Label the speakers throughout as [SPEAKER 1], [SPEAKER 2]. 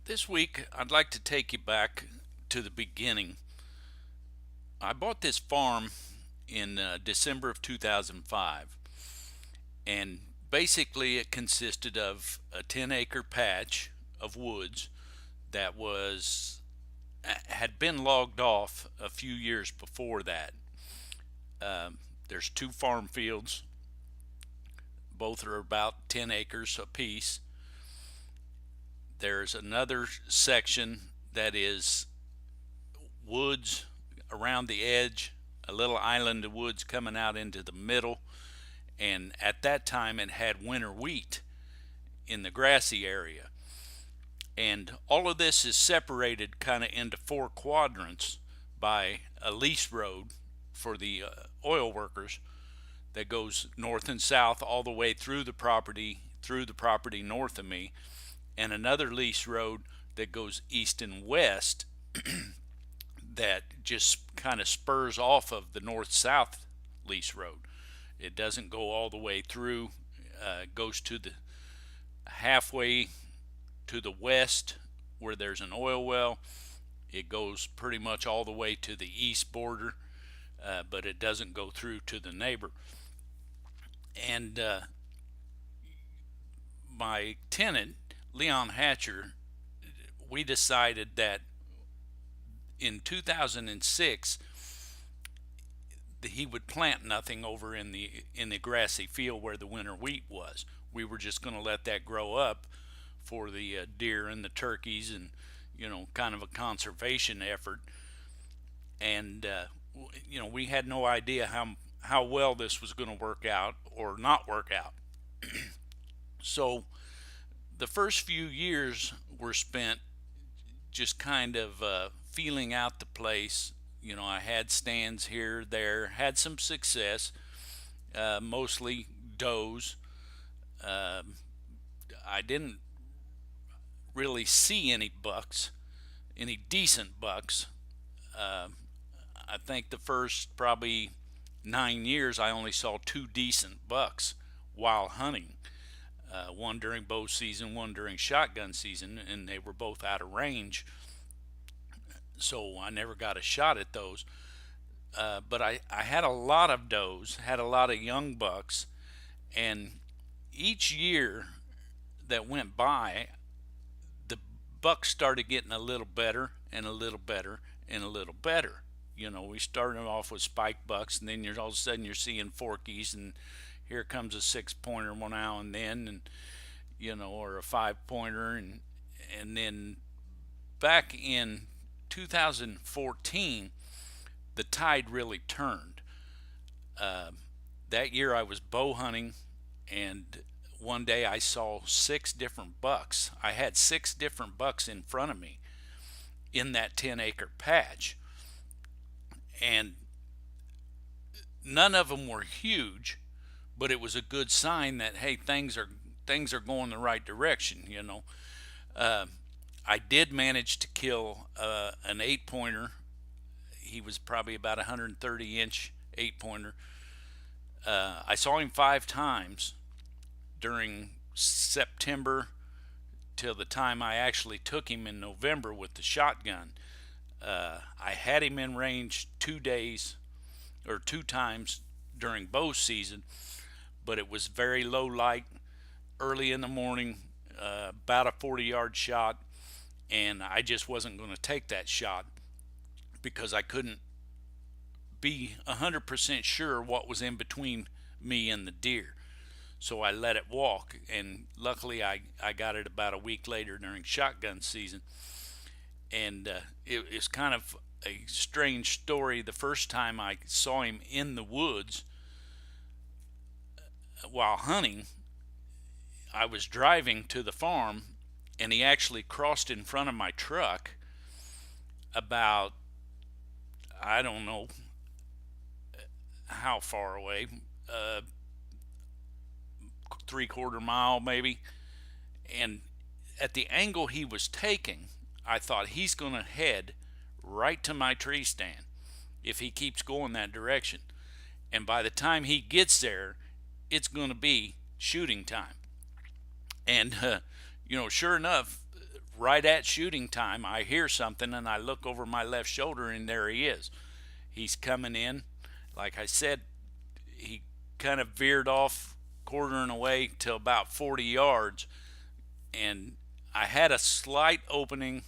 [SPEAKER 1] This week, I'd like to take you back to the beginning. I bought this farm in December of 2005, and basically it consisted of a 10-acre patch of woods that had been logged off a few years before that. There's two farm fields, both are about 10 acres apiece. There's another section that is woods around the edge, a little island of woods coming out into the middle, and at that time it had winter wheat in the grassy area. And all of this is separated kind of into four quadrants by a lease road for the oil workers that goes north and south all the way through the property north of me, and another lease road that goes east and west that just kind of spurs off of the north-south lease road. It doesn't go all the way through. It goes to the halfway to the west where there's an oil well. It goes pretty much all the way to the east border, but it doesn't go through to the neighbor. And my tenant, Leon Hatcher, we decided that in 2006 he would plant nothing over in the grassy field where the winter wheat was. We were just going to let that grow up for the deer and the turkeys, and kind of a conservation effort. And we had no idea how well this was going to work out or not work out. So the first few years were spent just kind of feeling out the place. I had stands here, there, had some success, mostly does. I didn't really see any bucks, any decent bucks. I think the first probably 9 years I only saw two decent bucks while hunting. One during bow season, one during shotgun season, and they were both out of range, so I never got a shot at those. But I had a lot of does, had a lot of young bucks, and each year that went by, the bucks started getting a little better and a little better and a little better. We started off with spike bucks, and then all of a sudden you're seeing forkies, and here comes a 6-pointer one now and then, and or a 5-pointer, and then back in 2014 the tide really turned. That year I was bow hunting, and one day I saw 6 different bucks. I had 6 different bucks in front of me in that 10-acre patch, and none of them were huge, but it was a good sign that, hey, things are going the right direction. I did manage to kill an 8-pointer. He was probably about 130-inch 8-pointer. I saw him 5 times during September till the time I actually took him in November with the shotgun. I had him in range 2 days or 2 times during bow season, but it was very low light, early in the morning, about a 40-yard shot, and I just wasn't going to take that shot because I couldn't be 100% sure what was in between me and the deer. So I let it walk, and luckily I got it about a week later during shotgun season. And it's kind of a strange story. The first time I saw him in the woods while hunting, I was driving to the farm, and he actually crossed in front of my truck about, I don't know how far away, 3/4 mile maybe. And at the angle he was taking, I thought he's going to head right to my tree stand if he keeps going that direction. And by the time he gets there, it's going to be shooting time. And sure enough, right at shooting time, I hear something and I look over my left shoulder and there he is. He's coming in. Like I said, he kind of veered off, quartering away to about 40 yards, and I had a slight opening,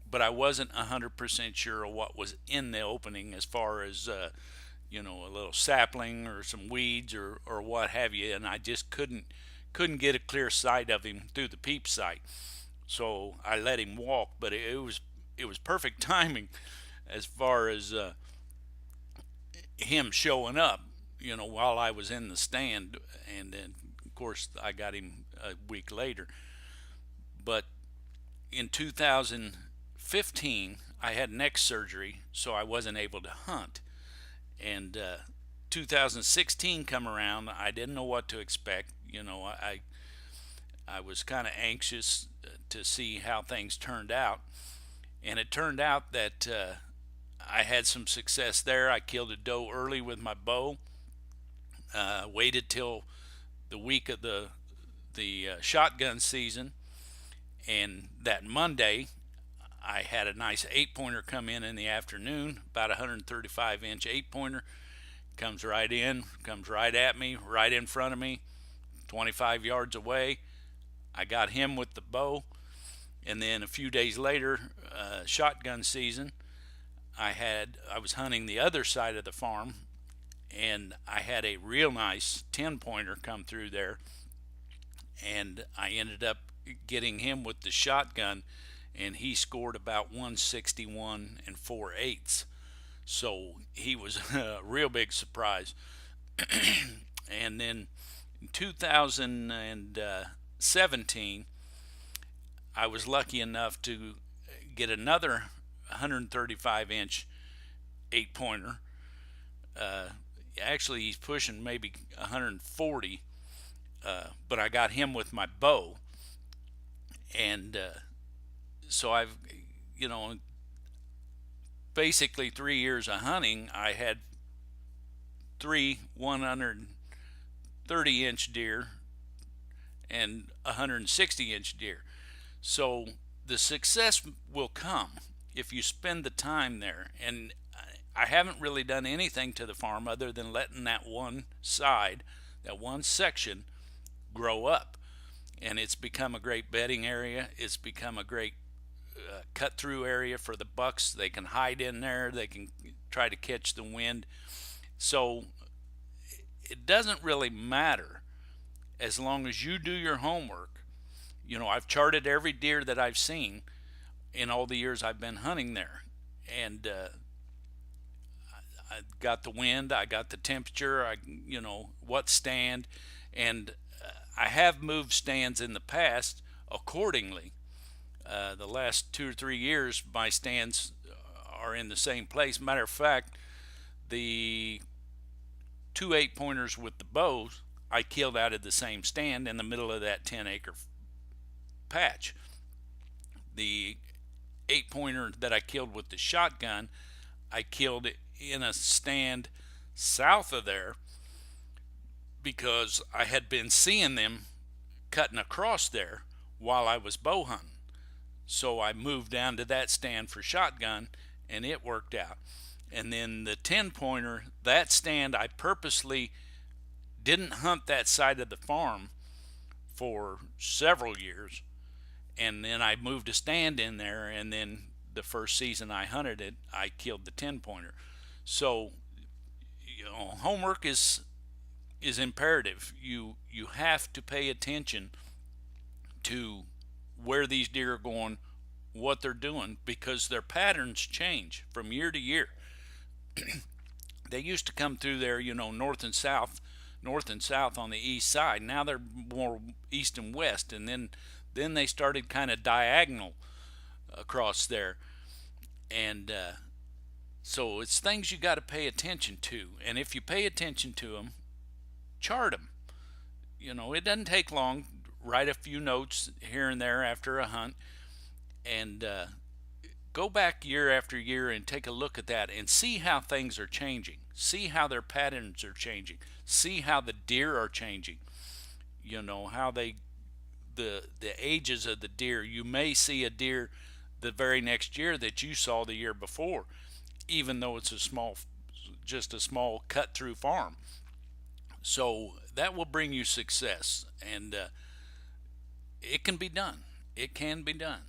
[SPEAKER 1] but I wasn't 100% sure of what was in the opening as far as a little sapling or some weeds or what have you, and I just couldn't get a clear sight of him through the peep sight. So I let him walk, but it was perfect timing as far as him showing up, while I was in the stand, and then of course I got him a week later. But in 2015, I had neck surgery, so I wasn't able to hunt. And 2016 come around, I didn't know what to expect. I was kind of anxious to see how things turned out, and it turned out that I had some success there. I killed a doe early with my bow. Waited till the week of the shotgun season, and that Monday I had a nice 8-pointer come in the afternoon, about 135-inch 8-pointer. Comes right in, comes right at me, right in front of me, 25 yards away. I got him with the bow, and then a few days later, shotgun season, I was hunting the other side of the farm, and I had a real nice 10-pointer come through there, and I ended up getting him with the shotgun, and he scored about 161 and 4/8. So he was a real big surprise. And then in 2017, I was lucky enough to get another 135-inch 8-pointer. Actually, he's pushing maybe 140, but I got him with my bow. And so I've, basically 3 years of hunting, I had 3 130-inch deer and 160-inch deer. So the success will come if you spend the time there. And I haven't really done anything to the farm other than letting that one side, that one section, grow up. And it's become a great bedding area. It's become a great cut through area for the bucks. They can hide in there. They can try to catch the wind. So it doesn't really matter as long as you do your homework. I've charted every deer that I've seen in all the years I've been hunting there. And I got the wind, I got the temperature, what stand, and I have moved stands in the past accordingly. The last 2 or 3 years, my stands are in the same place. Matter of fact, the 2 8-pointers with the bows, I killed out of the same stand in the middle of that 10-acre patch. The 8-pointer that I killed with the shotgun, I killed in a stand south of there because I had been seeing them cutting across there while I was bow hunting. So I moved down to that stand for shotgun, and it worked out. And then the 10-pointer, that stand, I purposely didn't hunt that side of the farm for several years. And then I moved a stand in there, and then the first season I hunted it, I killed the 10-pointer. So, homework is imperative. You have to pay attention to where these deer are going, what they're doing, because their patterns change from year to year. They used to come through there, north and south on the east side. Now they're more east and west, and then they started kind of diagonal across there. And so it's things you got to pay attention to. And if you pay attention to them, chart them. It doesn't take long. Write a few notes here and there after a hunt, and go back year after year and take a look at that and see how things are changing. See how their patterns are changing. See how the deer are changing. How the ages of the deer. You may see a deer the very next year that you saw the year before, even though it's a small, just a small cut through farm. So that will bring you success, and it can be done. It can be done.